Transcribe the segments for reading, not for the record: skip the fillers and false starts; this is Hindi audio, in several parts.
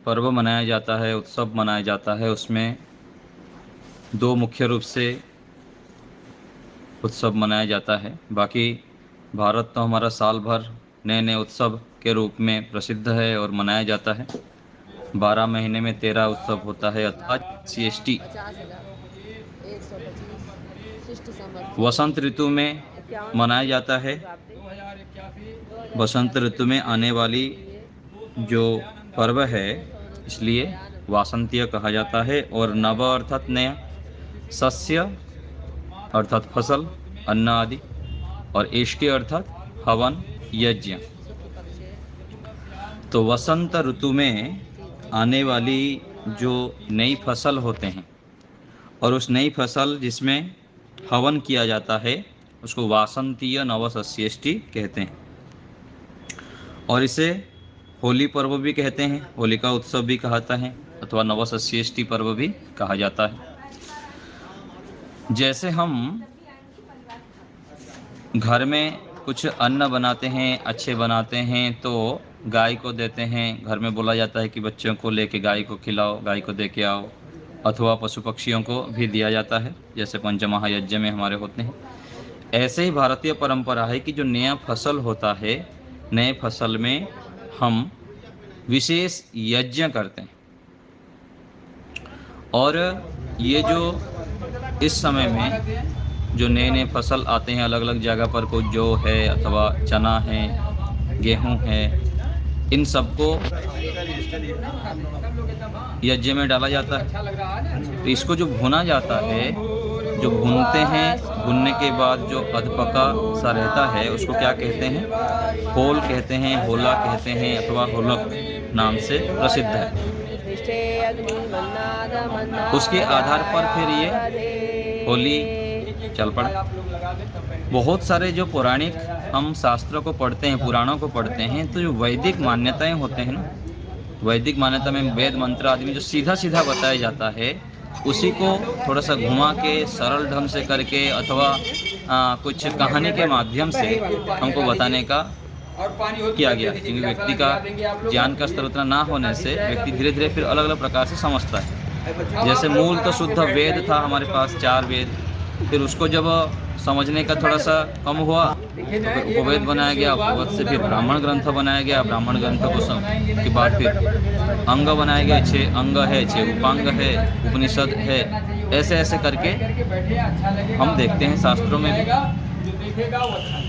पर्व मनाया जाता है, उत्सव मनाया जाता है, उसमें दो मुख्य रूप से उत्सव मनाया जाता है। बाकी भारत तो हमारा साल भर नए नए उत्सव के रूप में प्रसिद्ध है और मनाया जाता है। 12 महीने में 13 उत्सव होता है। अर्थात CST 50,125 वसंत ऋतु में मनाया जाता है। वसंत ऋतु में आने वाली जो पर्व है इसलिए वासंतीय कहा जाता है। और नव अर्थात नया, सस्य अर्थात फसल, अन्न आदि, और एष्टि अर्थात हवन, यज्ञ। तो वसंत ऋतु में आने वाली जो नई फसल होते हैं और उस नई फसल जिसमें हवन किया जाता है उसको वासंतीय नवसस्येष्टि कहते हैं। और इसे होली पर्व भी कहते हैं, होलिका उत्सव भी कहता है, अथवा नवसस्येष्टि पर्व भी कहा जाता है। जैसे हम घर में कुछ अन्न बनाते हैं, अच्छे बनाते हैं, तो गाय को देते हैं। घर में बोला जाता है कि बच्चों को लेके गाय को खिलाओ, गाय को दे के आओ, अथवा पशु पक्षियों को भी दिया जाता है, जैसे पंचमहायज्ञ में हमारे होते हैं। ऐसे ही भारतीय परंपरा है कि जो नया फसल होता है, नए फसल में हम विशेष यज्ञ करते हैं। और ये जो इस समय में जो नए नए फसल आते हैं अलग अलग जगह पर, कुछ जौ है अथवा चना है, गेहूं है, इन सबको यज्ञ में डाला जाता है। तो इसको जो भुना जाता है, जो भूनते हैं, भुनने के बाद जो अधपका सा रहता है उसको क्या कहते हैं? होल कहते हैं, होला कहते हैं, अथवा होलक नाम से प्रसिद्ध है। उसके आधार पर फिर ये होली चल पड़ा। बहुत सारे जो पौराणिक हम शास्त्रों को पढ़ते हैं, पुराणों को पढ़ते हैं, तो जो वैदिक मान्यताएं होते हैं ना, वैदिक मान्यता में वेद मंत्र आदि में जो सीधा सीधा बताया जाता है उसी को थोड़ा सा घुमा के सरल ढंग से करके अथवा कुछ कहानी के माध्यम से हमको बताने का किया गया। क्योंकि व्यक्ति का ज्ञान का स्तर उतना ना होने से व्यक्ति धीरे धीरे फिर अलग अलग प्रकार से समझता है। जैसे मूल तो शुद्ध वेद था हमारे पास, 4 वेद, फिर उसको जब समझने का थोड़ा सा कम हुआ तो फिर उपवेद बनाया गया, उपवेद से फिर ब्राह्मण ग्रंथ बनाया गया, ब्राह्मण ग्रंथ को के बाद फिर अंग बनाए गए, 6 अंग है, 6 उपांग है, उपनिषद है। ऐसे ऐसे करके हम देखते हैं शास्त्रों में भी।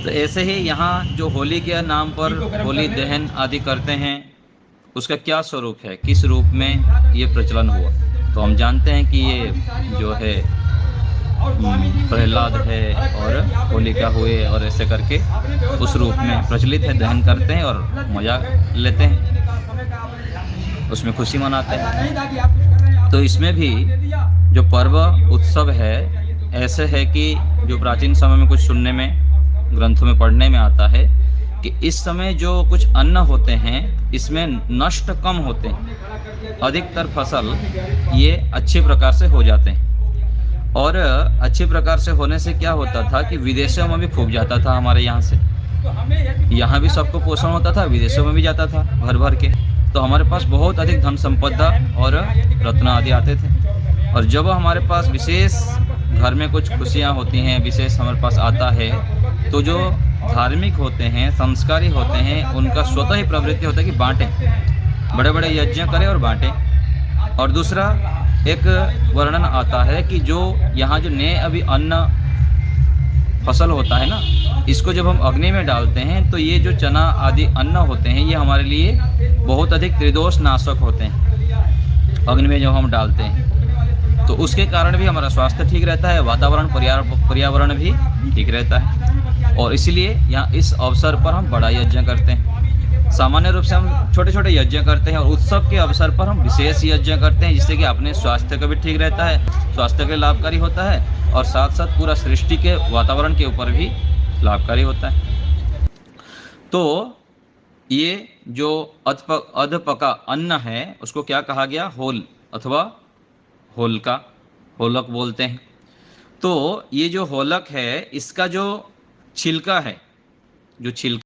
तो ऐसे ही यहाँ जो होली के नाम पर होली दहन आदि करते हैं, उसका क्या स्वरूप है, किस रूप में ये प्रचलन हुआ, तो हम जानते हैं कि ये जो है प्रहलाद है और होलिका हुए और ऐसे करके उस रूप में प्रचलित है, दहन करते हैं और मज़ा लेते हैं, उसमें खुशी मनाते हैं। तो इसमें भी जो पर्व उत्सव है ऐसे है कि जो प्राचीन समय में कुछ सुनने में, ग्रंथों में पढ़ने में आता है कि इस समय जो कुछ अन्न होते हैं इसमें नष्ट कम होते हैं, अधिकतर फसल ये अच्छे प्रकार से हो जाते हैं। और अच्छे प्रकार से होने से क्या होता था कि विदेशों में भी खूब जाता था हमारे यहाँ से, यहाँ भी सबको पोषण होता था, विदेशों में भी जाता था भर भर के। तो हमारे पास बहुत अधिक धन संपदा और रत्न आदि आते थे। और जब हमारे पास विशेष घर में कुछ खुशियाँ होती हैं, विशेष हमारे पास आता है, तो जो धार्मिक होते हैं, संस्कारी होते हैं, उनका स्वतः ही प्रवृत्ति होता है कि बाँटें, बड़े बड़े यज्ञ करें और बाँटें। और दूसरा एक वर्णन आता है कि जो यहाँ जो नए अभी अन्न फसल होता है ना, इसको जब हम अग्नि में डालते हैं तो ये जो चना आदि अन्न होते हैं ये हमारे लिए बहुत अधिक त्रिदोष नाशक होते हैं। अग्नि में जब हम डालते हैं तो उसके कारण भी हमारा स्वास्थ्य ठीक रहता है, वातावरण पर्यावरण भी ठीक रहता है। और इसलिए यहाँ इस अवसर पर हम बड़ा यज्ञ करते हैं। सामान्य रूप से हम छोटे छोटे यज्ञ करते हैं और उत्सव के अवसर पर हम विशेष यज्ञ करते हैं, जिससे कि अपने स्वास्थ्य का भी ठीक रहता है, स्वास्थ्य के लिए लाभकारी होता है और साथ साथ पूरा सृष्टि के वातावरण के ऊपर भी लाभकारी होता है। तो ये जो अधपका अन्न है उसको क्या कहा गया? होल अथवा होलका, होलक बोलते हैं। तो ये जो होलक है इसका जो छिलका है, जो छिलका